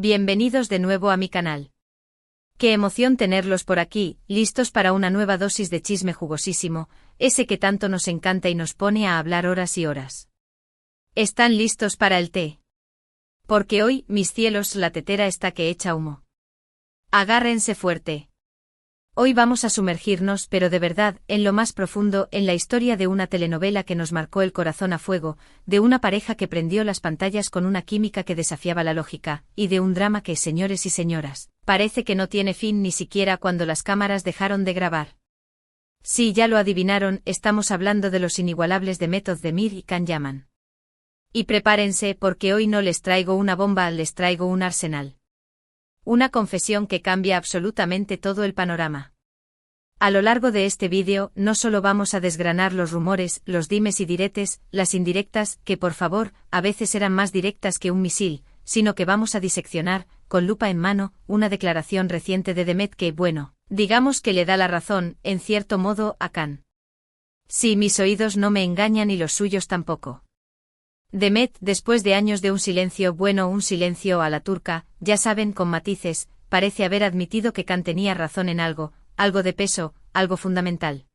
Bienvenidos de nuevo a mi canal. Qué emoción tenerlos por aquí, listos para una nueva dosis de chisme jugosísimo, ese que tanto nos encanta y nos pone a hablar horas y horas. ¿Están listos para el té? Porque hoy, mis cielos, la tetera está que echa humo. Agárrense fuerte. Hoy vamos a sumergirnos, pero de verdad, en lo más profundo, en la historia de una telenovela que nos marcó el corazón a fuego, de una pareja que prendió las pantallas con una química que desafiaba la lógica, y de un drama que, señores y señoras, parece que no tiene fin ni siquiera cuando las cámaras dejaron de grabar. Sí, ya lo adivinaron, estamos hablando de los inigualables de Method Demir y Can Yaman. Y prepárense porque hoy no les traigo una bomba, les traigo un arsenal. Una confesión que cambia absolutamente todo el panorama. A lo largo de este vídeo, no solo vamos a desgranar los rumores, los dimes y diretes, las indirectas, que por favor, a veces eran más directas que un misil, sino que vamos a diseccionar, con lupa en mano, una declaración reciente de Demet que, bueno, digamos que le da la razón, en cierto modo, a Can. Sí, mis oídos no me engañan y los suyos tampoco. Demet, después de años de un silencio bueno, un silencio a la turca, ya saben, con matices, parece haber admitido que Can tenía razón en algo, algo de peso, algo fundamental.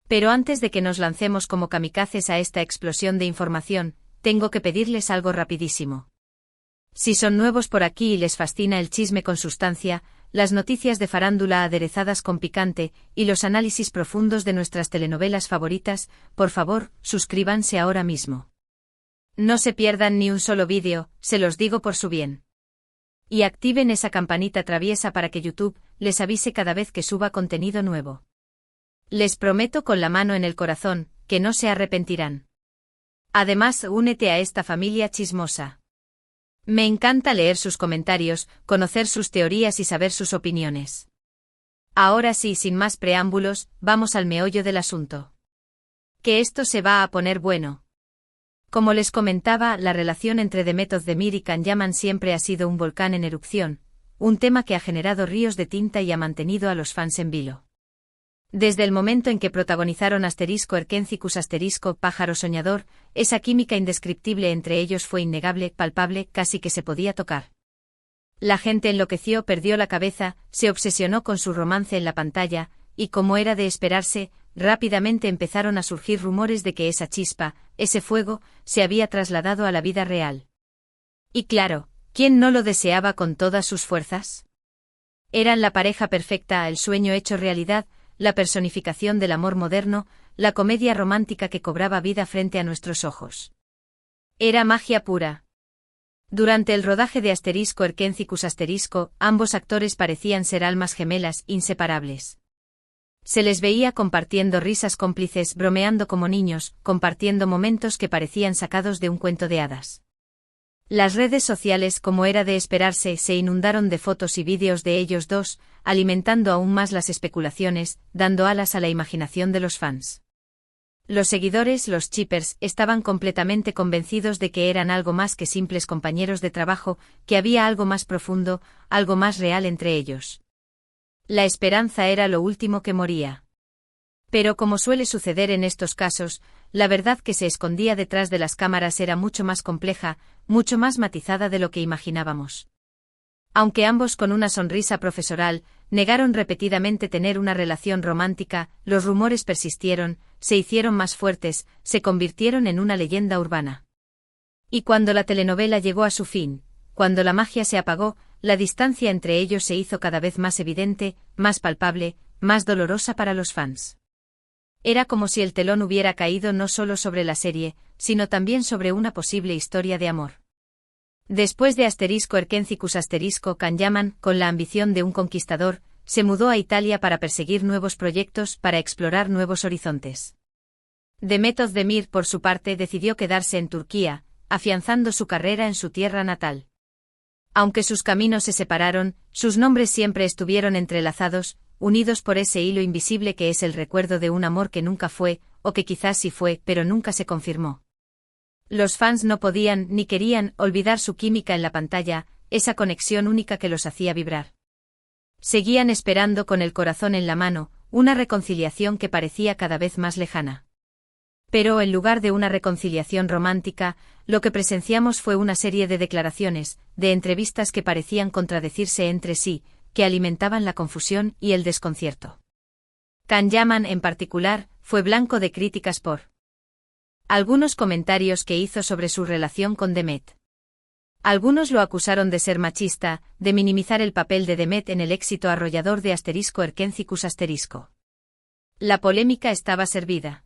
Pero antes de que nos lancemos como kamikazes a esta explosión de información, tengo que pedirles algo rapidísimo. Si son nuevos por aquí y les fascina el chisme con sustancia, las noticias de farándula aderezadas con picante, y los análisis profundos de nuestras telenovelas favoritas, por favor, suscríbanse ahora mismo. No se pierdan ni un solo vídeo, se los digo por su bien. Y activen esa campanita traviesa para que YouTube les avise cada vez que suba contenido nuevo. Les prometo con la mano en el corazón, que no se arrepentirán. Además, únete a esta familia chismosa. Me encanta leer sus comentarios, conocer sus teorías y saber sus opiniones. Ahora sí, sin más preámbulos, vamos al meollo del asunto. Que esto se va a poner bueno. Como les comentaba, la relación entre Method Demir y Can Yaman siempre ha sido un volcán en erupción, un tema que ha generado ríos de tinta y ha mantenido a los fans en vilo. Desde el momento en que protagonizaron *Erkencicus Pájaro Soñador, esa química indescriptible entre ellos fue innegable, palpable, casi que se podía tocar. La gente enloqueció, perdió la cabeza, se obsesionó con su romance en la pantalla, y como era de esperarse, rápidamente empezaron a surgir rumores de que esa chispa, ese fuego, se había trasladado a la vida real. Y claro, ¿quién no lo deseaba con todas sus fuerzas? Eran la pareja perfecta, el sueño hecho realidad, la personificación del amor moderno, la comedia romántica que cobraba vida frente a nuestros ojos. Era magia pura. Durante el rodaje de Erkencicus ambos actores parecían ser almas gemelas, inseparables. Se les veía compartiendo risas cómplices, bromeando como niños, compartiendo momentos que parecían sacados de un cuento de hadas. Las redes sociales, como era de esperarse, se inundaron de fotos y vídeos de ellos dos, alimentando aún más las especulaciones, dando alas a la imaginación de los fans. Los seguidores, los chippers, estaban completamente convencidos de que eran algo más que simples compañeros de trabajo, que había algo más profundo, algo más real entre ellos. La esperanza era lo último que moría. Pero como suele suceder en estos casos, la verdad que se escondía detrás de las cámaras era mucho más compleja, mucho más matizada de lo que imaginábamos. Aunque ambos con una sonrisa profesoral, negaron repetidamente tener una relación romántica, los rumores persistieron, se hicieron más fuertes, se convirtieron en una leyenda urbana. Y cuando la telenovela llegó a su fin, cuando la magia se apagó, la distancia entre ellos se hizo cada vez más evidente, más palpable, más dolorosa para los fans. Era como si el telón hubiera caído no solo sobre la serie, sino también sobre una posible historia de amor. Después de Erkencicus Can Yaman, con la ambición de un conquistador, se mudó a Italia para perseguir nuevos proyectos, para explorar nuevos horizontes. Method Demir, por su parte, decidió quedarse en Turquía, afianzando su carrera en su tierra natal. Aunque sus caminos se separaron, sus nombres siempre estuvieron entrelazados, unidos por ese hilo invisible que es el recuerdo de un amor que nunca fue, o que quizás sí fue, pero nunca se confirmó. Los fans no podían, ni querían, olvidar su química en la pantalla, esa conexión única que los hacía vibrar. Seguían esperando con el corazón en la mano, una reconciliación que parecía cada vez más lejana. Pero en lugar de una reconciliación romántica, lo que presenciamos fue una serie de declaraciones, de entrevistas que parecían contradecirse entre sí, que alimentaban la confusión y el desconcierto. Can Yaman, en particular, fue blanco de críticas por algunos comentarios que hizo sobre su relación con Demet. Algunos lo acusaron de ser machista, de minimizar el papel de Demet en el éxito arrollador de Erkencicus ***. La polémica estaba servida.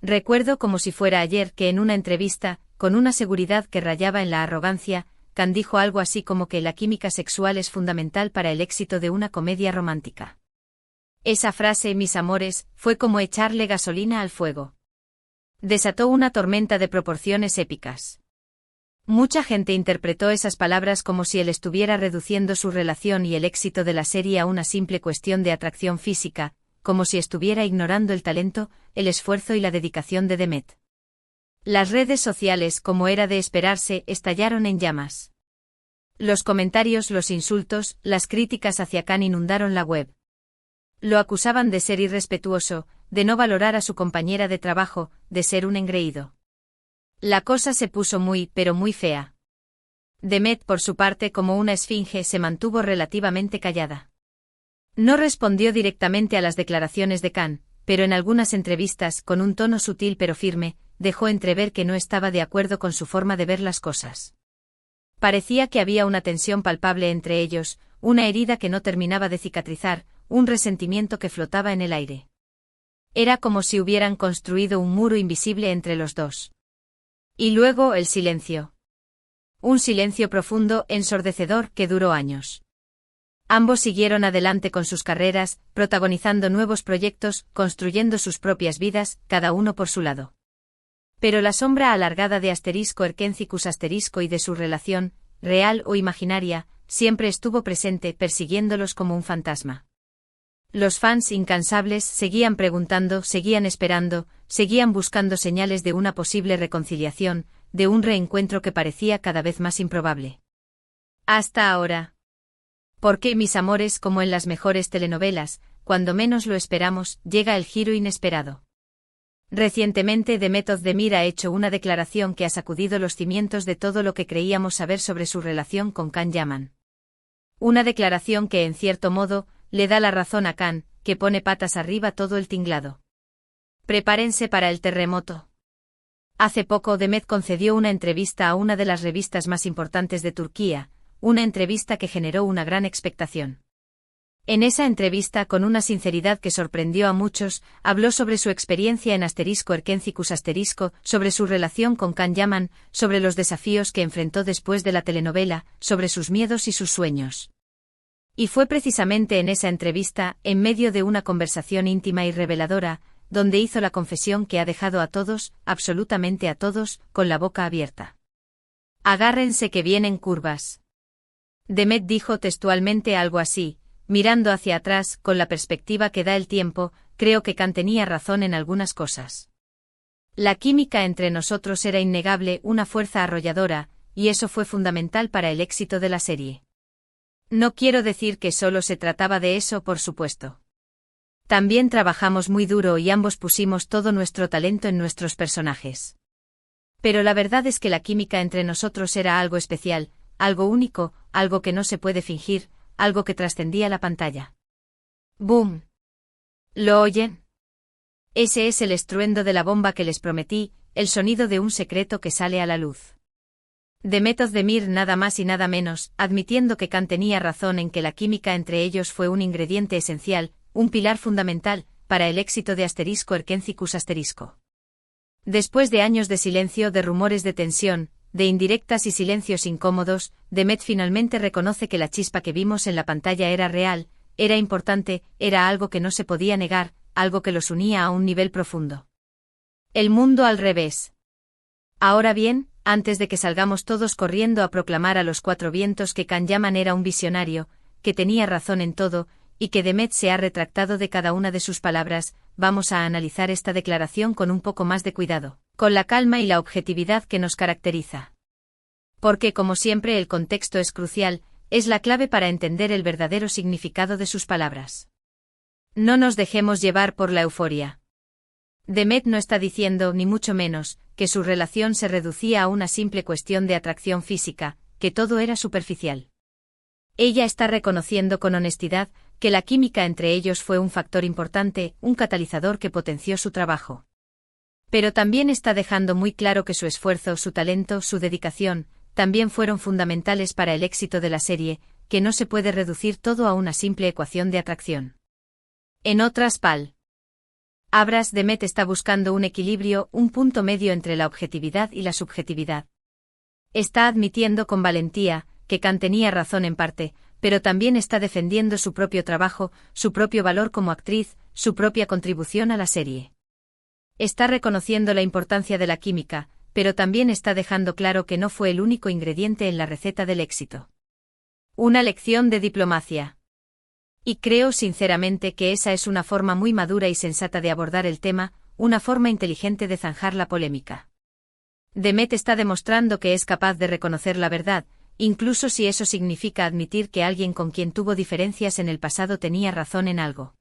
Recuerdo como si fuera ayer que en una entrevista, con una seguridad que rayaba en la arrogancia, Can dijo algo así como que la química sexual es fundamental para el éxito de una comedia romántica. Esa frase, mis amores, fue como echarle gasolina al fuego. Desató una tormenta de proporciones épicas. Mucha gente interpretó esas palabras como si él estuviera reduciendo su relación y el éxito de la serie a una simple cuestión de atracción física, como si estuviera ignorando el talento, el esfuerzo y la dedicación de Demet. Las redes sociales, como era de esperarse, estallaron en llamas. Los comentarios, los insultos, las críticas hacia Can inundaron la web. Lo acusaban de ser irrespetuoso, de no valorar a su compañera de trabajo, de ser un engreído. La cosa se puso muy, pero muy fea. Demet, por su parte, como una esfinge, se mantuvo relativamente callada. No respondió directamente a las declaraciones de Can, pero en algunas entrevistas, con un tono sutil pero firme, dejó entrever que no estaba de acuerdo con su forma de ver las cosas. Parecía que había una tensión palpable entre ellos, una herida que no terminaba de cicatrizar, un resentimiento que flotaba en el aire. Era como si hubieran construido un muro invisible entre los dos. Y luego el silencio. Un silencio profundo, ensordecedor, que duró años. Ambos siguieron adelante con sus carreras, protagonizando nuevos proyectos, construyendo sus propias vidas, cada uno por su lado. Pero la sombra alargada de Erkencicus * y de su relación, real o imaginaria, siempre estuvo presente, persiguiéndolos como un fantasma. Los fans incansables seguían preguntando, seguían esperando, seguían buscando señales de una posible reconciliación, de un reencuentro que parecía cada vez más improbable. Hasta ahora. Porque, mis amores, como en las mejores telenovelas, cuando menos lo esperamos, llega el giro inesperado. Recientemente Demet Özdemir ha hecho una declaración que ha sacudido los cimientos de todo lo que creíamos saber sobre su relación con Can Yaman. Una declaración que, en cierto modo, le da la razón a Can, que pone patas arriba todo el tinglado. Prepárense para el terremoto. Hace poco Demet concedió una entrevista a una de las revistas más importantes de Turquía, una entrevista que generó una gran expectación. En esa entrevista, con una sinceridad que sorprendió a muchos, habló sobre su experiencia en Erkencicus ***, sobre su relación con Can Yaman, sobre los desafíos que enfrentó después de la telenovela, sobre sus miedos y sus sueños. Y fue precisamente en esa entrevista, en medio de una conversación íntima y reveladora, donde hizo la confesión que ha dejado a todos, absolutamente a todos, con la boca abierta. Agárrense que vienen curvas. Demet dijo textualmente algo así: mirando hacia atrás, con la perspectiva que da el tiempo, creo que Can tenía razón en algunas cosas. La química entre nosotros era innegable, una fuerza arrolladora, y eso fue fundamental para el éxito de la serie. No quiero decir que solo se trataba de eso, por supuesto. También trabajamos muy duro y ambos pusimos todo nuestro talento en nuestros personajes. Pero la verdad es que la química entre nosotros era algo especial, algo único, algo que no se puede fingir, algo que trascendía la pantalla. ¡Boom! ¿Lo oyen? Ese es el estruendo de la bomba que les prometí, el sonido de un secreto que sale a la luz. Demet Özdemir, nada más y nada menos, admitiendo que Can tenía razón en que la química entre ellos fue un ingrediente esencial, un pilar fundamental, para el éxito de Erkencicus ***. Después de años de silencio, de rumores de tensión, de indirectas y silencios incómodos, Demet finalmente reconoce que la chispa que vimos en la pantalla era real, era importante, era algo que no se podía negar, algo que los unía a un nivel profundo. El mundo al revés. Ahora bien, antes de que salgamos todos corriendo a proclamar a los cuatro vientos que Can Yaman era un visionario, que tenía razón en todo, y que Demet se ha retractado de cada una de sus palabras, vamos a analizar esta declaración con un poco más de cuidado, con la calma y la objetividad que nos caracteriza. Porque, como siempre, el contexto es crucial, es la clave para entender el verdadero significado de sus palabras. No nos dejemos llevar por la euforia. Demet no está diciendo, ni mucho menos, que su relación se reducía a una simple cuestión de atracción física, que todo era superficial. Ella está reconociendo con honestidad que la química entre ellos fue un factor importante, un catalizador que potenció su trabajo. Pero también está dejando muy claro que su esfuerzo, su talento, su dedicación, también fueron fundamentales para el éxito de la serie, que no se puede reducir todo a una simple ecuación de atracción. En otras palabras, Demet está buscando un equilibrio, un punto medio entre la objetividad y la subjetividad. Está admitiendo con valentía que Khan tenía razón en parte, pero también está defendiendo su propio trabajo, su propio valor como actriz, su propia contribución a la serie. Está reconociendo la importancia de la química, pero también está dejando claro que no fue el único ingrediente en la receta del éxito. Una lección de diplomacia. Y creo sinceramente que esa es una forma muy madura y sensata de abordar el tema, una forma inteligente de zanjar la polémica. Demet está demostrando que es capaz de reconocer la verdad, incluso si eso significa admitir que alguien con quien tuvo diferencias en el pasado tenía razón en algo.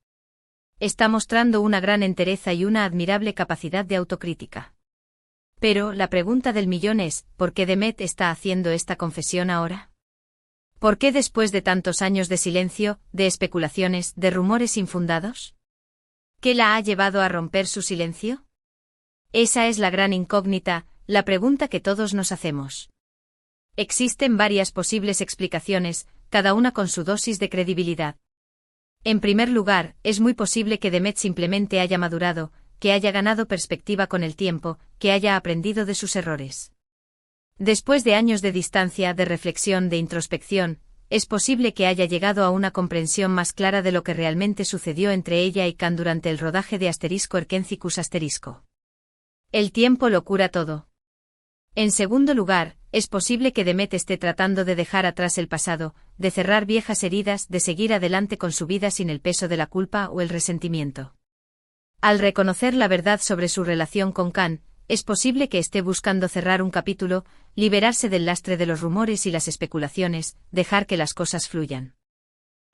Está mostrando una gran entereza y una admirable capacidad de autocrítica. Pero la pregunta del millón es, ¿por qué Demet está haciendo esta confesión ahora? ¿Por qué después de tantos años de silencio, de especulaciones, de rumores infundados? ¿Qué la ha llevado a romper su silencio? Esa es la gran incógnita, la pregunta que todos nos hacemos. Existen varias posibles explicaciones, cada una con su dosis de credibilidad. En primer lugar, es muy posible que Demet simplemente haya madurado, que haya ganado perspectiva con el tiempo, que haya aprendido de sus errores. Después de años de distancia, de reflexión, de introspección, es posible que haya llegado a una comprensión más clara de lo que realmente sucedió entre ella y Khan durante el rodaje de Erkencicus ***. El tiempo lo cura todo. En segundo lugar, es posible que Demet esté tratando de dejar atrás el pasado, de cerrar viejas heridas, de seguir adelante con su vida sin el peso de la culpa o el resentimiento. Al reconocer la verdad sobre su relación con Khan, es posible que esté buscando cerrar un capítulo, liberarse del lastre de los rumores y las especulaciones, dejar que las cosas fluyan.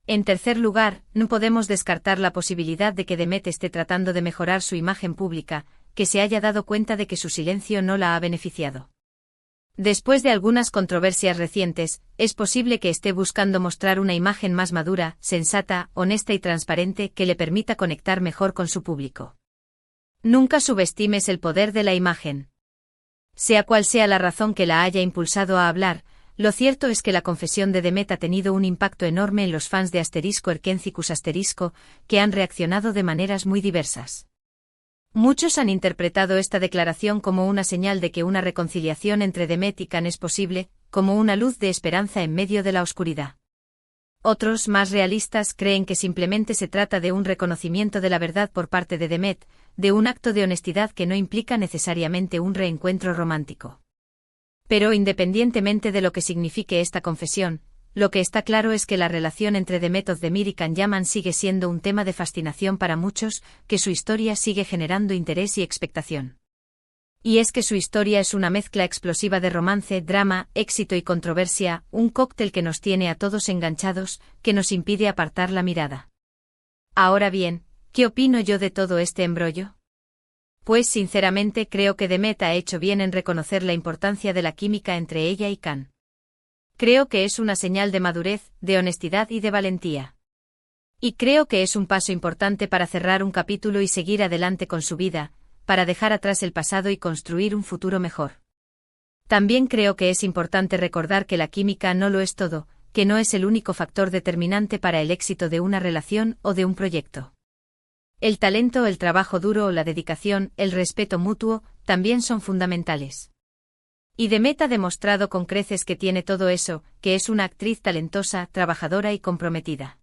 En tercer lugar, no podemos descartar la posibilidad de que Demet esté tratando de mejorar su imagen pública, que se haya dado cuenta de que su silencio no la ha beneficiado. Después de algunas controversias recientes, es posible que esté buscando mostrar una imagen más madura, sensata, honesta y transparente que le permita conectar mejor con su público. Nunca subestimes el poder de la imagen. Sea cual sea la razón que la haya impulsado a hablar, lo cierto es que la confesión de Demet ha tenido un impacto enorme en los fans de Erkencicus ***, que han reaccionado de maneras muy diversas. Muchos han interpretado esta declaración como una señal de que una reconciliación entre Demet y Khan es posible, como una luz de esperanza en medio de la oscuridad. Otros, más realistas, creen que simplemente se trata de un reconocimiento de la verdad por parte de Demet, de un acto de honestidad que no implica necesariamente un reencuentro romántico. Pero independientemente de lo que signifique esta confesión, lo que está claro es que la relación entre Demet Özdemir y Can Yaman sigue siendo un tema de fascinación para muchos, que su historia sigue generando interés y expectación. Y es que su historia es una mezcla explosiva de romance, drama, éxito y controversia, un cóctel que nos tiene a todos enganchados, que nos impide apartar la mirada. Ahora bien, ¿qué opino yo de todo este embrollo? Pues sinceramente creo que Demet ha hecho bien en reconocer la importancia de la química entre ella y Khan. Creo que es una señal de madurez, de honestidad y de valentía. Y creo que es un paso importante para cerrar un capítulo y seguir adelante con su vida, para dejar atrás el pasado y construir un futuro mejor. También creo que es importante recordar que la química no lo es todo, que no es el único factor determinante para el éxito de una relación o de un proyecto. El talento, el trabajo duro o la dedicación, el respeto mutuo, también son fundamentales. Y Demet ha demostrado con creces que tiene todo eso, que es una actriz talentosa, trabajadora y comprometida.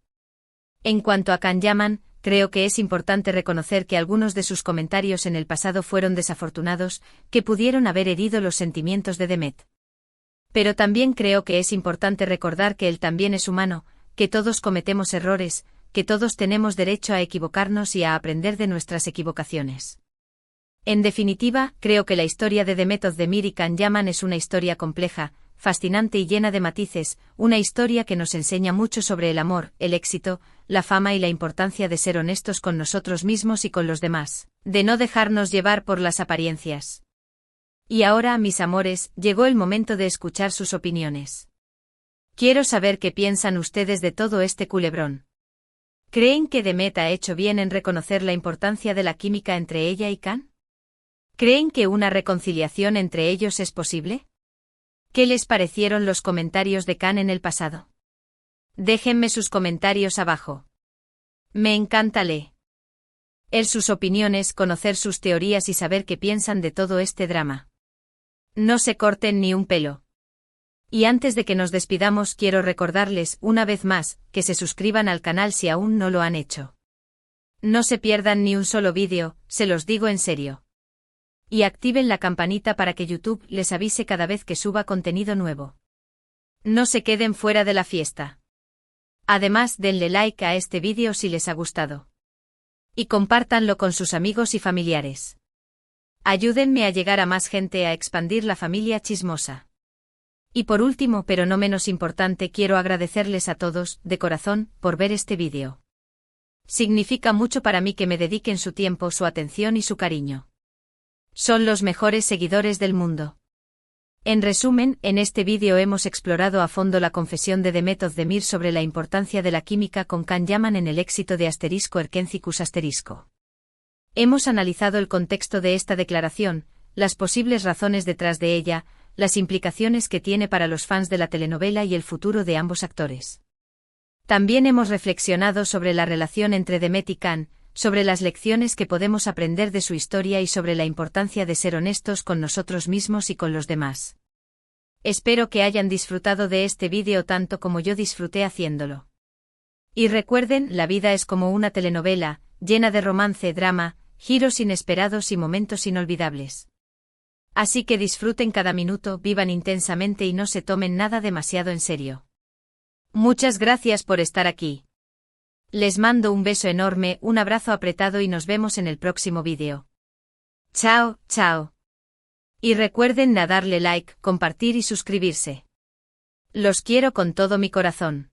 En cuanto a Can Yaman, creo que es importante reconocer que algunos de sus comentarios en el pasado fueron desafortunados, que pudieron haber herido los sentimientos de Demet. Pero también creo que es importante recordar que él también es humano, que todos cometemos errores, que todos tenemos derecho a equivocarnos y a aprender de nuestras equivocaciones. En definitiva, creo que la historia de Demet Özdemir y Can Yaman es una historia compleja, fascinante y llena de matices, una historia que nos enseña mucho sobre el amor, el éxito, la fama y la importancia de ser honestos con nosotros mismos y con los demás, de no dejarnos llevar por las apariencias. Y ahora, mis amores, llegó el momento de escuchar sus opiniones. Quiero saber qué piensan ustedes de todo este culebrón. ¿Creen que Demet ha hecho bien en reconocer la importancia de la química entre ella y Can? ¿Creen que una reconciliación entre ellos es posible? ¿Qué les parecieron los comentarios de Can en el pasado? Déjenme sus comentarios abajo. Me encanta leer sus opiniones, conocer sus teorías y saber qué piensan de todo este drama. No se corten ni un pelo. Y antes de que nos despidamos, quiero recordarles, una vez más, que se suscriban al canal si aún no lo han hecho. No se pierdan ni un solo vídeo, se los digo en serio. Y activen la campanita para que YouTube les avise cada vez que suba contenido nuevo. No se queden fuera de la fiesta. Además, denle like a este vídeo si les ha gustado. Y compártanlo con sus amigos y familiares. Ayúdenme a llegar a más gente, a expandir la familia chismosa. Y por último, pero no menos importante, quiero agradecerles a todos, de corazón, por ver este vídeo. Significa mucho para mí que me dediquen su tiempo, su atención y su cariño. Son los mejores seguidores del mundo. En resumen, en este vídeo hemos explorado a fondo la confesión de Demet Özdemir sobre la importancia de la química con Can Yaman en el éxito de *Erkencikus*. Hemos analizado el contexto de esta declaración, las posibles razones detrás de ella, las implicaciones que tiene para los fans de la telenovela y el futuro de ambos actores. También hemos reflexionado sobre la relación entre Demet y Can, sobre las lecciones que podemos aprender de su historia y sobre la importancia de ser honestos con nosotros mismos y con los demás. Espero que hayan disfrutado de este vídeo tanto como yo disfruté haciéndolo. Y recuerden, la vida es como una telenovela, llena de romance, drama, giros inesperados y momentos inolvidables. Así que disfruten cada minuto, vivan intensamente y no se tomen nada demasiado en serio. Muchas gracias por estar aquí. Les mando un beso enorme, un abrazo apretado y nos vemos en el próximo vídeo. Chao, chao. Y recuerden darle like, compartir y suscribirse. Los quiero con todo mi corazón.